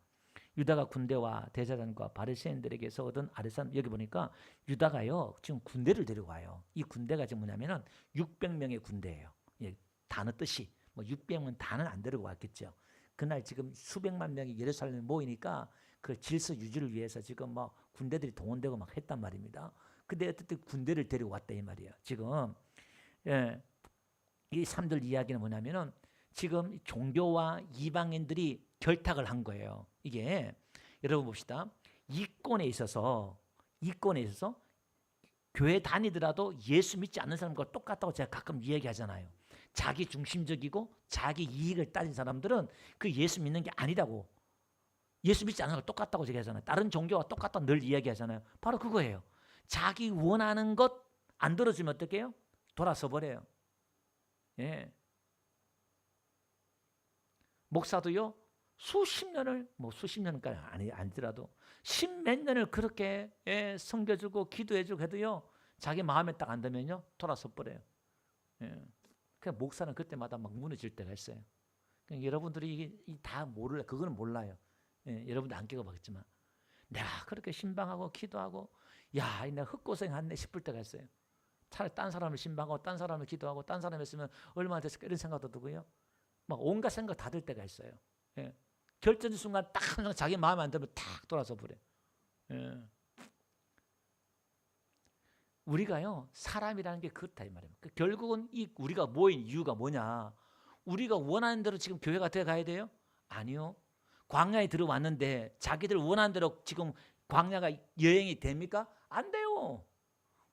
유다가 군대와 대제사장과 바리새인들에게서 얻은 아뢰삼, 여기 보니까 유다가요 지금 군대를 데리고 와요. 이 군대가 지금 뭐냐면은 600명의 군대예요. 예, 단어 뜻이 뭐 600명 단은 안 데리고 왔겠죠. 그날 지금 수백만 명이 예루살렘에 모이니까 그 질서 유지를 위해서 지금 뭐 군대들이 동원되고 막 했단 말입니다. 근데 어쨌든 군대를 데리고 왔다 이 말이에요. 지금 예, 이 3절 이야기는 뭐냐면은 지금 종교와 이방인들이 결탁을 한 거예요. 이게 여러분 봅시다. 이권에 있어서 교회 다니더라도 예수 믿지 않는 사람과 똑같다고 제가 가끔 이야기하잖아요. 자기 중심적이고 자기 이익을 따진 사람들은 그 예수 믿는 게 아니라고, 예수 믿지 않는 거 똑같다고 제가 하잖아요. 다른 종교와 똑같다고 늘 이야기하잖아요. 바로 그거예요. 자기 원하는 것 안 들어주면 어떻게 해요? 돌아서 버려요. 예. 목사도요 수십 년까지 아니더라도 십몇 년을 그렇게 섬겨주고 기도해주고 해도요 자기 마음에 딱 안 들면요 돌아서 버려요. 예. 그냥 목사는 그때마다 막 무너질 때가 있어요. 그러니까 여러분들이 다 모를래, 그거는 몰라요. 예. 여러분도 안 겪어봤겠지만 내가 그렇게 신방하고 기도하고 야 내가 헛고생했네 싶을 때가 있어요. 차라리 딴 사람을 신방하고 딴 사람을 기도하고 딴 사람 했으면 얼마나 됐을까 이런 생각도 들고요. 막 온갖 생각 다 들 때가 있어요. 예. 결정의 순간 딱 자기 마음에 안 들면 탁 돌아서 버려. 예. 우리가요 사람이라는 게 그렇다 이 말이에요. 결국은 이 우리가 모인 이유가 뭐냐? 우리가 원하는 대로 지금 교회가 돼 가야 돼요? 아니요. 광야에 들어왔는데 자기들 원하는 대로 지금 광야가 여행이 됩니까? 안 돼요.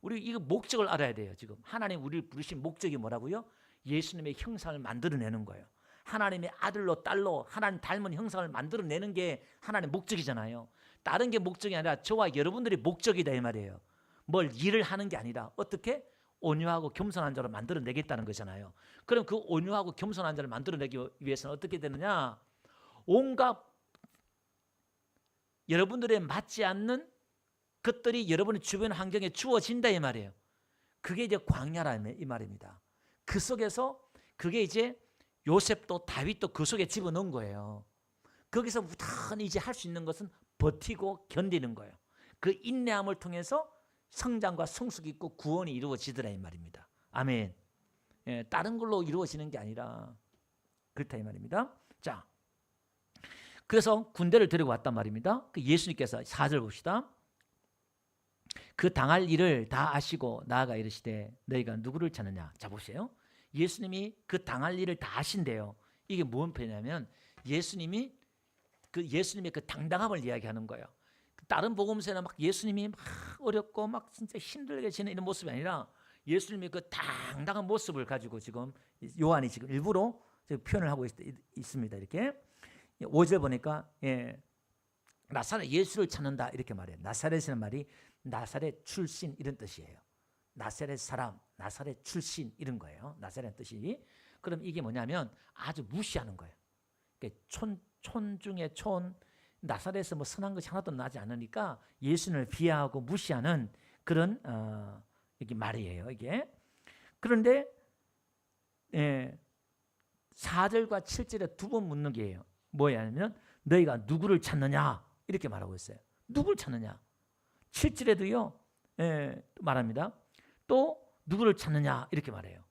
우리 이거 목적을 알아야 돼요. 지금 하나님 우리를 부르신 목적이 뭐라고요? 예수님의 형상을 만들어내는 거예요. 하나님의 아들로 딸로 하나님 닮은 형상을 만들어내는 게 하나님의 목적이잖아요. 다른 게 목적이 아니라 저와 여러분들이 목적이다 이 말이에요. 뭘 일을 하는 게 아니라 어떻게? 온유하고 겸손한 자로 만들어내겠다는 거잖아요. 그럼 그 온유하고 겸손한 자를 만들어내기 위해서는 어떻게 되느냐? 온갖 여러분들에 맞지 않는 것들이 여러분의 주변 환경에 주어진다 이 말이에요. 그게 이제 광야라 이 말입니다. 그 속에서 그게 이제 요셉도 다윗도 그 속에 집어넣은 거예요. 거기서 무탄히 이제 할 수 있는 것은 버티고 견디는 거예요. 그 인내함을 통해서 성장과 성숙이 있고 구원이 이루어지더라 이 말입니다. 아멘. 예, 다른 걸로 이루어지는 게 아니라 그렇다 이 말입니다. 자, 그래서 군대를 데리고 왔단 말입니다. 그 예수님께서 4절 봅시다. 그 당할 일을 다 아시고 나아가 이르시되 너희가 누구를 찾느냐. 자 보세요. 예수님이 그 당할 일을 다 아신대요. 이게 무슨 표현이냐면 예수님의 그 당당함을 이야기하는 거예요. 다른 복음서에는 막 예수님이 막 어렵고 막 진짜 힘들게 지내는 이런 모습이 아니라 예수님의 그 당당한 모습을 가지고 지금 요한이 지금 일부러 지금 표현을 하고 있습니다. 이렇게 5절 보니까 나사렛 예수를 찾는다 이렇게 말해요. 나사렛이라는 말이 나사렛 출신 이런 뜻이에요. 나사렛 사람, 나사렛 출신 이런 거예요. 나사렛 뜻이. 그럼 이게 뭐냐면 아주 무시하는 거예요. 그러니까 촌 중에 촌, 나사렛에서 뭐 선한 것이 하나도 나지 않으니까 예수님을 비하하고 무시하는 그런 이게 말이에요. 이게. 그런데 4절과 7절에 두 번 묻는 게예요. 뭐냐면 너희가 누구를 찾느냐 이렇게 말하고 있어요. 누구를 찾느냐. 7절에도요 말합니다. 또 누구를 찾느냐 이렇게 말해요.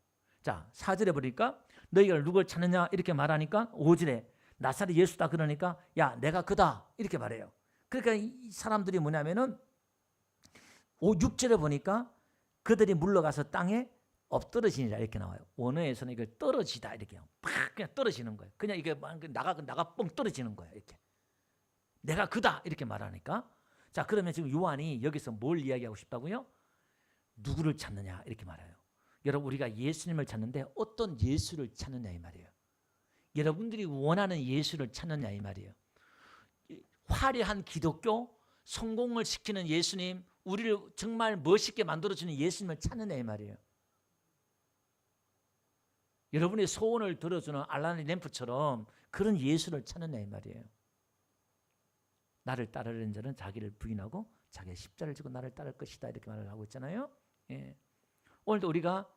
자 4절에 보니까 너희가 누구를 찾느냐 이렇게 말하니까 5절에 나사렛 예수다 그러니까 야 내가 그다 이렇게 말해요. 그러니까 이 사람들이 뭐냐면은 6절에 보니까 그들이 물러가서 땅에 엎드러지니라 이렇게 나와요. 원어에서는 이걸 떨어지다 이렇게 팍 그냥 떨어지는 거예요. 그냥 이게 나가 뻥 떨어지는 거예요. 이렇게 내가 그다 이렇게 말하니까 자 그러면 지금 요한이 여기서 뭘 이야기하고 싶다고요? 누구를 찾느냐 이렇게 말해요. 여러분 우리가 예수님을 찾는데 어떤 예수를 찾느냐 이 말이에요. 여러분들이 원하는 예수를 찾느냐 이 말이에요. 화려한 기독교, 성공을 시키는 예수님, 우리를 정말 멋있게 만들어주는 예수님을 찾느냐 이 말이에요. 여러분의 소원을 들어주는 알라니 램프처럼 그런 예수를 찾느냐 이 말이에요. 나를 따르는 자는 자기를 부인하고 자기의 십자를 지고 나를 따를 것이다 이렇게 말을 하고 있잖아요. 예. 오늘도 우리가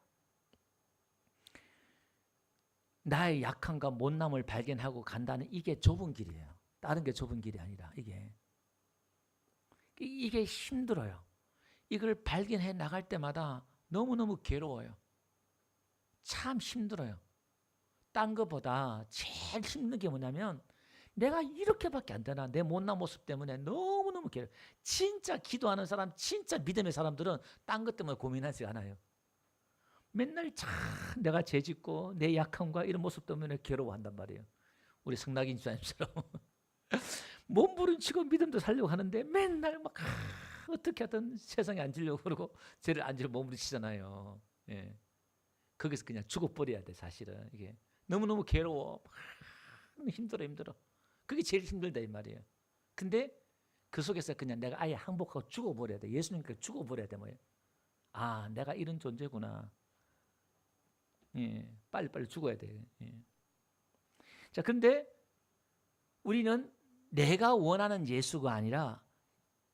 나의 약함과 못남을 발견하고 간다는 이게 좁은 길이에요. 다른 게 좁은 길이 아니라 이게 힘들어요. 이걸 발견해 나갈 때마다 너무너무 괴로워요. 참 힘들어요. 딴 것보다 제일 힘든 게 뭐냐면 내가 이렇게밖에 안 되나 내 못난 모습 때문에 너무너무 괴로워요. 진짜 기도하는 사람, 진짜 믿음의 사람들은 딴 것 때문에 고민하지 않아요. 맨날 참 내가 죄짓고 내 약함과 이런 모습 때문에 괴로워한단 말이에요. 우리 성낙인 집사님처럼 몸부림치고 믿음도 살려고 하는데 맨날 막 어떻게 하든 세상에 앉으려고 그러고 죄를 안 지려 몸부림치잖아요. 예. 거기서 그냥 죽어버려야 돼. 사실은 이게 너무너무 괴로워. 힘들어. 그게 제일 힘들다 이 말이에요. 근데 그 속에서 그냥 내가 아예 항복하고 죽어버려야 돼. 예수님께 죽어버려야 돼. 뭐예요? 아, 내가 이런 존재구나. 예, 빨리빨리 죽어야 돼. 예. 자, 근데 우리는 내가 원하는 예수가 아니라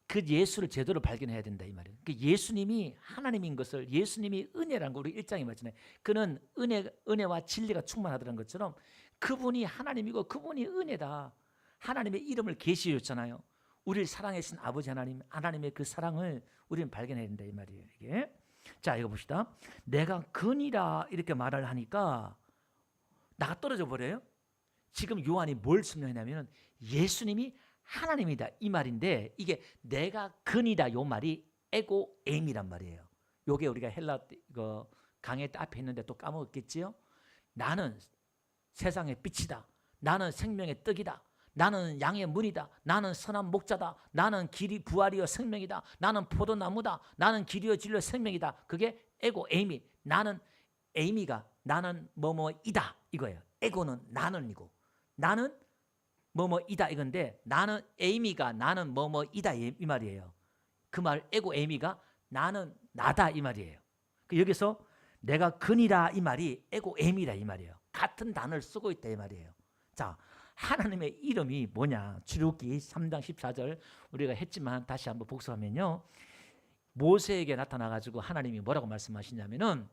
그 예수를 제대로 발견해야 된다 이 말이에요. 그 예수님이 하나님인 것을, 예수님이 은혜라는 거 우리 1장에 말했잖아요. 그는 은혜와 진리가 충만하다는 것처럼 그분이 하나님이고 그분이 은혜다. 하나님의 이름을 계시해 줬잖아요. 우리를 사랑하신 아버지 하나님, 하나님의 그 사랑을 우리는 발견해야 된다 이 말이에요. 이게. 자, 이거 봅시다. 내가 근이라 이렇게 말을 하니까 나가 떨어져 버려요. 지금 요한이 뭘 설명하냐면 예수님이 하나님이다 이 말인데 이게 내가 근이다 요 말이 에고 에임이란 말이에요. 요게 우리가 헬라 강의 앞에 있는데 또 까먹었겠지요. 나는 세상의 빛이다. 나는 생명의 떡이다. 나는 양의 문이다. 나는 선한 목자다. 나는 길이 부활이요 생명이다. 나는 포도나무다. 나는 길이요 진리요 생명이다. 그게 에고 에이미. 나는 에이미가 나는 뭐뭐이다 이거예요. 에고는 나는이고 나는 뭐뭐이다 이건데 나는 에이미가 나는 뭐뭐이다 이 말이에요. 그 말 에고 에이미가 나는 나다 이 말이에요. 여기서 내가 근이라 이 말이 에고 에이미라 이 말이에요. 같은 단어를 쓰고 있다 이 말이에요. 자, 하나님의 이름이 뭐냐? 출애굽기 3장 14절 우리가 했지만 다시 한번 복습하면요. 모세에게 나타나가지고 하나님이 뭐라고 말씀하시냐면은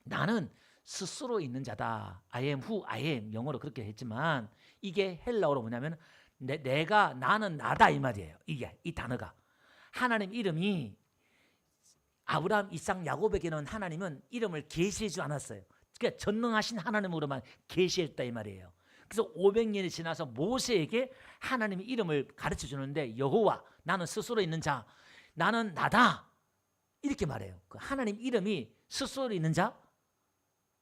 나는 스스로 있는 자다. I am who I am. 영어로 그렇게 했지만 이게 헬라어로 뭐냐면 내가 나는 나다 이 말이에요. 이게 이 단어가 하나님 이름이 아브라함, 이삭, 야곱에게는 하나님은 이름을 계시하지 않았어요. 그러니까 전능하신 하나님으로만 계시했다 이 말이에요. 그래서 500년이 지나서 모세에게 하나님의 이름을 가르쳐 주는데 여호와 나는 스스로 있는 자 나는 나다 이렇게 말해요. 그 하나님 이름이 스스로 있는 자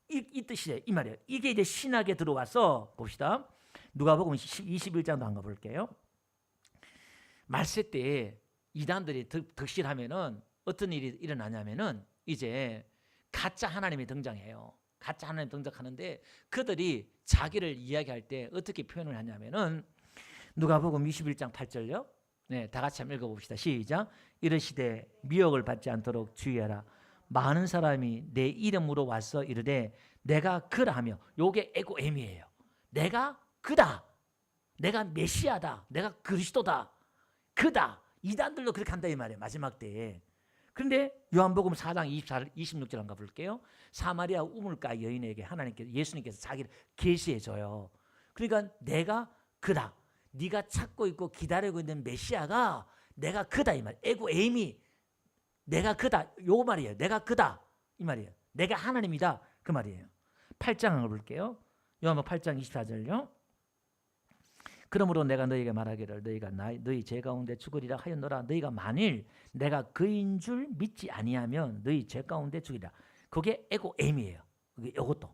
이 뜻이에요. 이 말이에요. 이게 이제 신학에 들어와서 봅시다. 누가복음 21장도 한번 볼게요. 말세 때 이단들이 득실하면은 어떤 일이 일어나냐면은 이제 가짜 하나님이 등장해요. 가짜 하나님 등장하는데 그들이 자기를 이야기할 때 어떻게 표현을 하냐면은 누가복음 21장 8절요. 네, 다 같이 한번 읽어봅시다. 시작. 이르시되 미혹을 받지 않도록 주의하라. 많은 사람이 내 이름으로 와서 이르되 내가 그라 하며 요게 에고 에미예요. 내가 그다. 내가 메시아다. 내가 그리스도다. 그다. 이단들도 그렇게 한다 이 말이에요. 마지막 때에. 그런데 요한복음 4장 26절 한번 볼게요. 사마리아 우물가 여인에게 예수님께서 자기를 계시해 줘요. 그러니까 내가 그다. 네가 찾고 있고 기다리고 있는 메시아가 내가 그다 이 말. 에고 에이미 내가 그다. 요 말이에요. 내가 그다 이 말이에요. 내가 하나님이다 그 말이에요. 8장 한번 볼게요. 요한복음 8장 24절요. 그러므로 내가 너희에게 말하기를 너희가 너희 죄 가운데 죽으리라 하였노라. 너희가 만일 내가 그인 줄 믿지 아니하면 너희 죄 가운데 죽으리라. 그게 에고 에임이에요. 그게 이것도.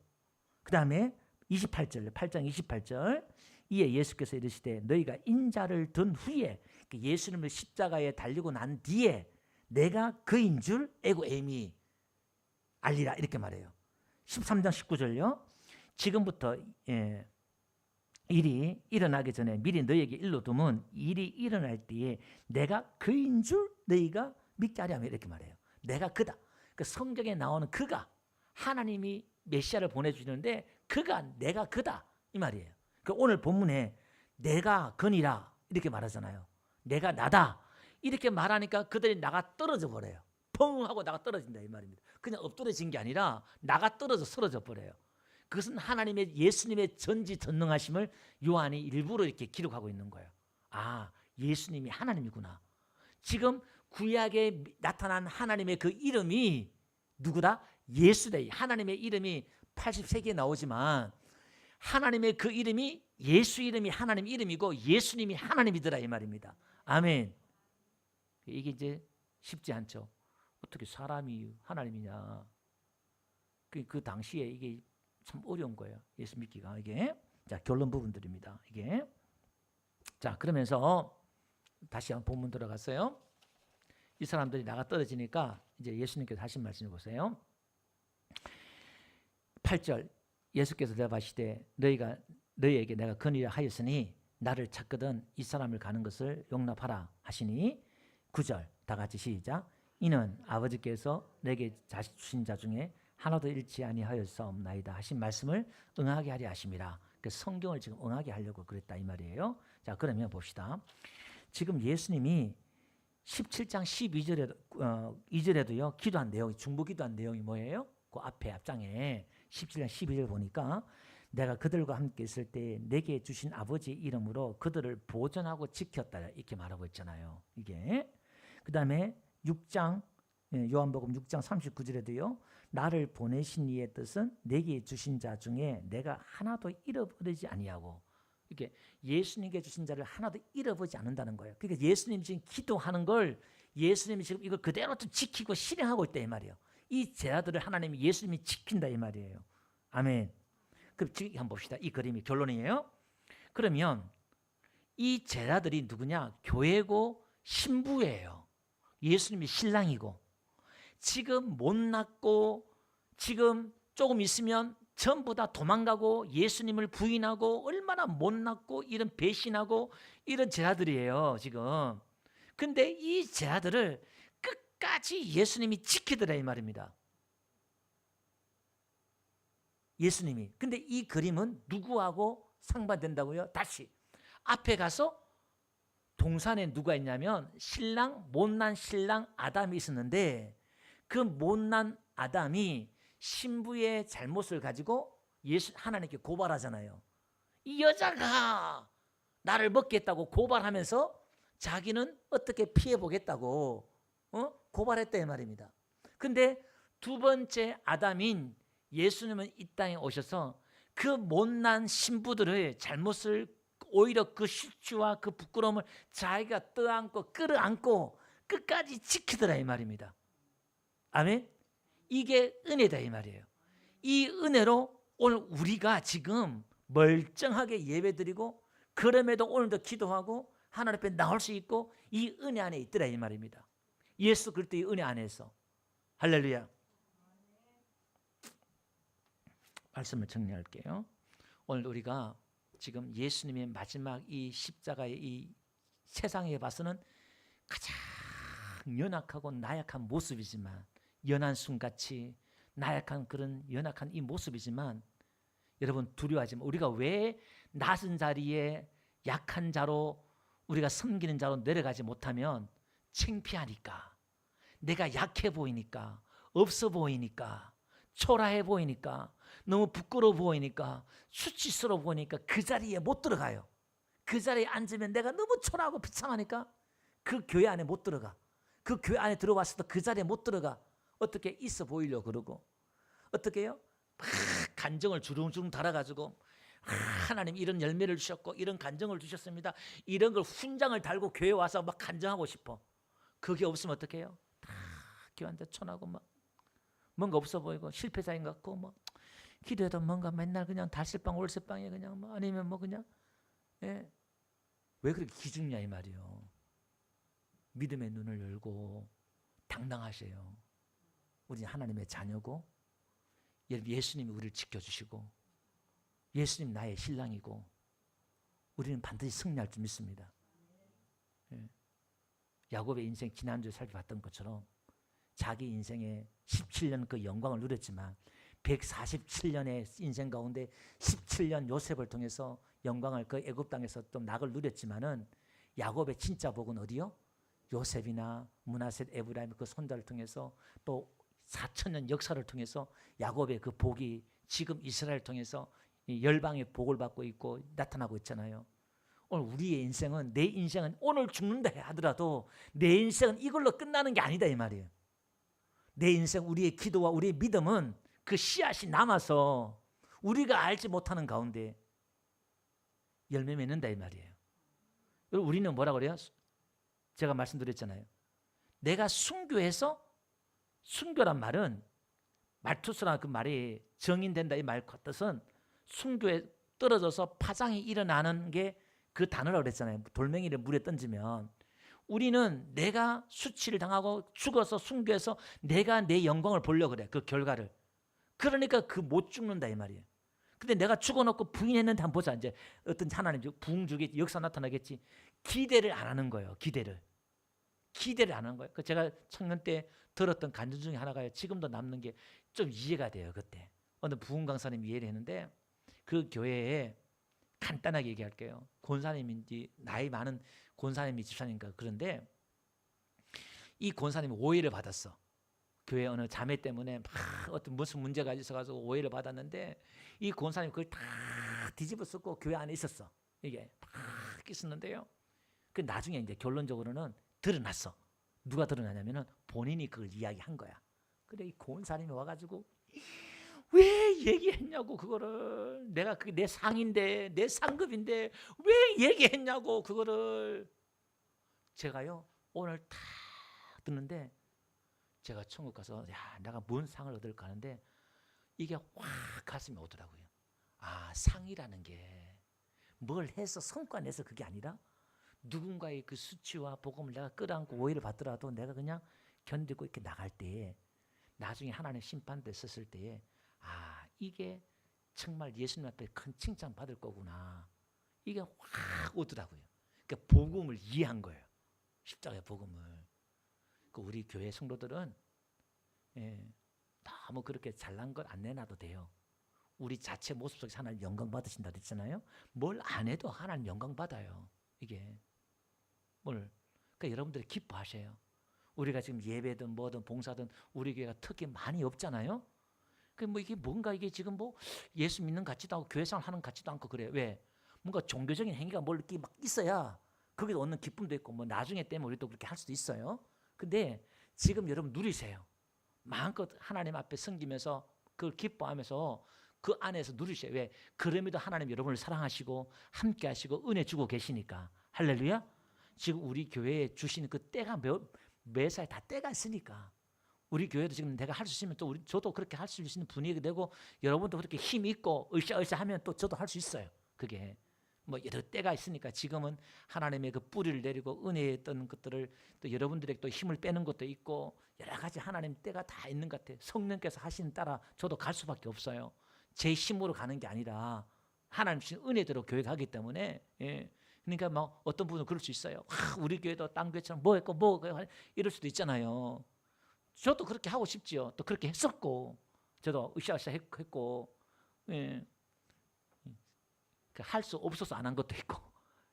그 다음에 28절 8장 28절 이에 예수께서 이르시되 너희가 인자를 든 후에 예수님을 십자가에 달리고 난 뒤에 내가 그인 줄 에고 에임이 알리라 이렇게 말해요. 13장 19절요. 지금부터 일이 일어나기 전에 미리 너희에게 일러두면 일이 일어날 때에 내가 그인 줄 너희가 믿게 하려면 이렇게 말해요. 내가 그다. 그 성경에 나오는 그가 하나님이 메시아를 보내주시는데 그가 내가 그다 이 말이에요. 그 오늘 본문에 내가 건이라 이렇게 말하잖아요. 내가 나다. 이렇게 말하니까 그들이 나가 떨어져 버려요. 펑 하고 나가 떨어진다 이 말입니다. 그냥 엎드러진 게 아니라 나가 떨어져 쓰러져 버려요. 그것은 하나님의 예수님의 전지전능하심을 요한이 일부러 이렇게 기록하고 있는 거예요. 아, 예수님이 하나님이구나. 지금 구약에 나타난 하나님의 그 이름이 누구다? 예수다. 하나님의 이름이 83개 나오지만 하나님의 그 이름이 예수 이름이 하나님 이름이고 예수님이 하나님이더라 이 말입니다. 아멘. 이게 이제 쉽지 않죠. 어떻게 사람이 하나님이냐. 그 당시에 이게 참 어려운 거예요. 예수 믿기가 이게. 자, 결론 부분들입니다. 이게. 자, 그러면서 다시 한번 본문 들어갔어요. 이 사람들이 나가 떨어지니까 이제 예수님께서 하신 말씀을 보세요. 8절 예수께서 대답하시되 너희에게 내가 건의를 하였으니 나를 찾거든 이 사람을 가는 것을 용납하라 하시니 9절 다 같이 시작. 이는 아버지께서 내게 자식 주신 자 중에 하나도 잃지 아니하였사옵나이다 하신 말씀을 응하게 하려 하심이라. 그 성경을 지금 응하게 하려고 그랬다 이 말이에요. 자, 그러면 봅시다. 지금 예수님이 17장 2절에도요 기도한 내용이 중보 기도한 내용이 뭐예요? 그 앞장에 17장 12절 보니까 내가 그들과 함께 있을 때 내게 주신 아버지의 이름으로 그들을 보존하고 지켰다 이렇게 말하고 있잖아요. 이게 그 다음에 6장 요한복음 6장 39절에도요 나를 보내신 이의 뜻은 내게 주신 자 중에 내가 하나도 잃어버리지 아니하고 이렇게 예수님께 주신 자를 하나도 잃어버리지 않는다는 거예요. 그러니까 예수님 지금 기도하는 걸 예수님이 지금 이걸 그대로 또 지키고 실행하고 있다 이 말이에요. 이 제자들을 하나님이 예수님이 지킨다 이 말이에요. 아멘. 그럼 지금 한번 봅시다. 이 그림이 결론이에요. 그러면 이 제자들이 누구냐? 교회고 신부예요. 예수님이 신랑이고 지금 못났고 지금 조금 있으면 전부 다 도망가고 예수님을 부인하고 얼마나 못났고 이런 배신하고 이런 제자들이에요 지금. 근데 이 제자들을 끝까지 예수님이 지키더라 이 말입니다. 예수님이. 근데 이 그림은 누구하고 상반된다고요? 다시 앞에 가서 동산에 누가 있냐면 신랑 못난 신랑 아담이 있었는데 그 못난 아담이 신부의 잘못을 가지고 하나님께 고발하잖아요. 이 여자가 나를 먹겠다고 고발하면서 자기는 어떻게 피해보겠다고 고발했다 이 말입니다. 근데 두 번째 아담인 예수님은 이 땅에 오셔서 그 못난 신부들의 잘못을 오히려 그 실추와 그 부끄러움을 자기가 떠안고 끌어안고 끝까지 지키더라 이 말입니다. 아멘. 이게 은혜다 이 말이에요. 이 은혜로 오늘 우리가 지금 멀쩡하게 예배드리고 그럼에도 오늘도 기도하고 하나님 앞에 나올 수 있고 이 은혜 안에 있더라 이 말입니다. 예수 그리스도의 은혜 안에서. 할렐루야. 말씀을 정리할게요. 오늘 우리가 지금 예수님의 마지막 이 십자가의 이 세상에 봐서는 가장 연약하고 나약한 모습이지만 연한 순같이 나약한 그런 연약한 이 모습이지만 여러분 두려워하지 마. 우리가 왜 낮은 자리에 약한 자로 우리가 섬기는 자로 내려가지 못하면 창피하니까 내가 약해 보이니까 없어 보이니까 초라해 보이니까 너무 부끄러워 보이니까 수치스러워 보이니까 그 자리에 못 들어가요. 그 자리에 앉으면 내가 너무 초라하고 비참하니까 그 교회 안에 못 들어가. 그 교회 안에 들어왔어도 그 자리에 못 들어가. 어떻게 있어 보이려고 그러고 어떻게 해요? 막 간정을 주렁주렁 달아가지고 하나님 이런 열매를 주셨고 이런 간정을 주셨습니다. 이런 걸 훈장을 달고 교회 와서 막 간정하고 싶어. 그게 없으면 어떻게 해요? 다 교회한테 촌하고 막 뭔가 없어 보이고 실패자인 것 같고 뭐 기도해도 뭔가 맨날 그냥 달실방 올실방에 그냥 뭐 아니면 뭐 그냥 왜 그렇게 기죽냐 이 말이에요. 믿음의 눈을 열고 당당하세요. 우리 하나님의 자녀고 예수님이 우리를 지켜주시고 예수님 나의 신랑이고 우리는 반드시 승리할 줄 믿습니다. 야곱의 인생 지난주에 살펴봤던 것처럼 자기 인생에 17년 그 영광을 누렸지만 147년의 인생 가운데 17년 요셉을 통해서 영광을 그 애굽 땅에서 또 낙을 누렸지만은 야곱의 진짜 복은 어디요? 요셉이나 므낫셋, 에브라임 그 손자를 통해서 또 4천년 역사를 통해서 야곱의 그 복이 지금 이스라엘을 통해서 이 열방의 복을 받고 있고 나타나고 있잖아요. 오늘 우리의 인생은, 내 인생은 오늘 죽는다 하더라도 내 인생은 이걸로 끝나는 게 아니다 이 말이에요. 내 인생, 우리의 기도와 우리의 믿음은 그 씨앗이 남아서 우리가 알지 못하는 가운데 열매 맺는다 이 말이에요. 우리는 뭐라 그래요? 제가 말씀드렸잖아요. 내가 순교해서, 순교란 말은 말투스나 그 말이 정인된다 이 말 뜻은 순교에 떨어져서 파장이 일어나는 게 그 단어라고 그랬잖아요. 돌멩이를 물에 던지면 우리는 내가 수치를 당하고 죽어서 순교해서 내가 내 영광을 보려고 그래. 그 결과를. 그러니까 그 못 죽는다 이 말이에요. 근데 내가 죽어놓고 부인했는데 한번 보자. 이제 어떤 하나님 부흥주기 역사 나타나겠지. 기대를 안 하는 거예요. 기대를 안 하는 거예요. 제가 청년 때 들었던 간증 중에 하나가 지금도 남는 게 좀 이해가 돼요. 그때 어느 부흥 강사님이 이해를 했는데 그 교회에 간단하게 얘기할게요. 권사님인지 나이 많은 권사님이 집사님인가 그런데 이 권사님이 오해를 받았어. 교회 어느 자매 때문에 막 어떤 무슨 문제가 있어가지고 오해를 받았는데 이 권사님이 그걸 다 뒤집어 쓰고 교회 안에 있었어. 이게 막 있었는데요. 그 나중에 이제 결론적으로는 드러났어. 누가 드러나냐면은 본인이 그걸 이야기한 거야. 근데 이 권사님이 와가지고 왜 얘기했냐고 그거를. 내가 그게 내 상인데 내 상급인데 왜 얘기했냐고 그거를. 제가요 오늘 다 듣는데 제가 천국 가서 야 내가 뭔 상을 얻을까 하는데 이게 확 가슴이 오더라고요. 아 상이라는 게 뭘 해서 성과 내서 그게 아니라 누군가의 그 수치와 복음을 내가 끌어안고 오해를 받더라도 내가 그냥 견디고 이렇게 나갈 때에 나중에 하나님 심판대 섰을 때에 아 이게 정말 예수님 앞에 큰 칭찬 받을 거구나. 이게 확 오더라고요. 그러니까 복음을 이해한 거예요. 십자가의 복음을. 그 우리 교회 성도들은 너무 그렇게 잘난 걸 안 내놔도 돼요. 우리 자체 모습 속에서 하나님 영광 받으신다 그랬잖아요. 뭘 안 해도 하나님 영광 받아요. 이게 뭘. 그러니까 여러분들이 기뻐하셔요. 우리가 지금 예배든 뭐든 봉사든 우리 교회가 특히 많이 없잖아요. 그 뭐 이게 뭔가 이게 지금 뭐 예수 믿는 것 같지도 않고 교회 생활 하는 것 같지도 않고 그래. 왜? 뭔가 종교적인 행위가 뭘 이렇게 막 있어야 거기서 얻는 기쁨도 있고 뭐 나중에 때문에 우리도 그렇게 할 수도 있어요. 근데 지금 여러분 누리세요. 마음껏 하나님 앞에 섬기면서 그걸 기뻐하면서 그 안에서 누리세요. 왜? 그럼에도 하나님 여러분을 사랑하시고 함께 하시고 은혜 주고 계시니까. 할렐루야. 지금 우리 교회에 주시는 그 때가 매사에 다 때가 있으니까 우리 교회도 지금 내가 할 수 있으면 또 저도 그렇게 할 수 있는 분위기가 되고 여러분도 그렇게 힘 있고 으쌰으쌰 하면 또 저도 할 수 있어요. 그게 뭐 여러 때가 있으니까 지금은 하나님의 그 뿌리를 내리고 은혜의 어떤 것들을 또 여러분들에게 또 힘을 빼는 것도 있고 여러 가지 하나님 때가 다 있는 것 같아요. 성령께서 하시는 따라 저도 갈 수밖에 없어요. 제 힘으로 가는 게 아니라 하나님 주신 은혜대로 교회 가기 때문에 그러니까 뭐 어떤 분은 그럴 수 있어요. 우리 교회도 딴 교회처럼 뭐 했고 뭐 이럴 수도 있잖아요. 저도 그렇게 하고 싶지요. 또 그렇게 했었고 저도 으쌰으쌰 했고 할 수 없어서 안 한 것도 있고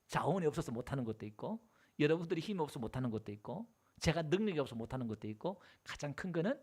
자원이 없어서 못하는 것도 있고 여러분들이 힘이 없어서 못하는 것도 있고 제가 능력이 없어서 못하는 것도 있고 가장 큰 거는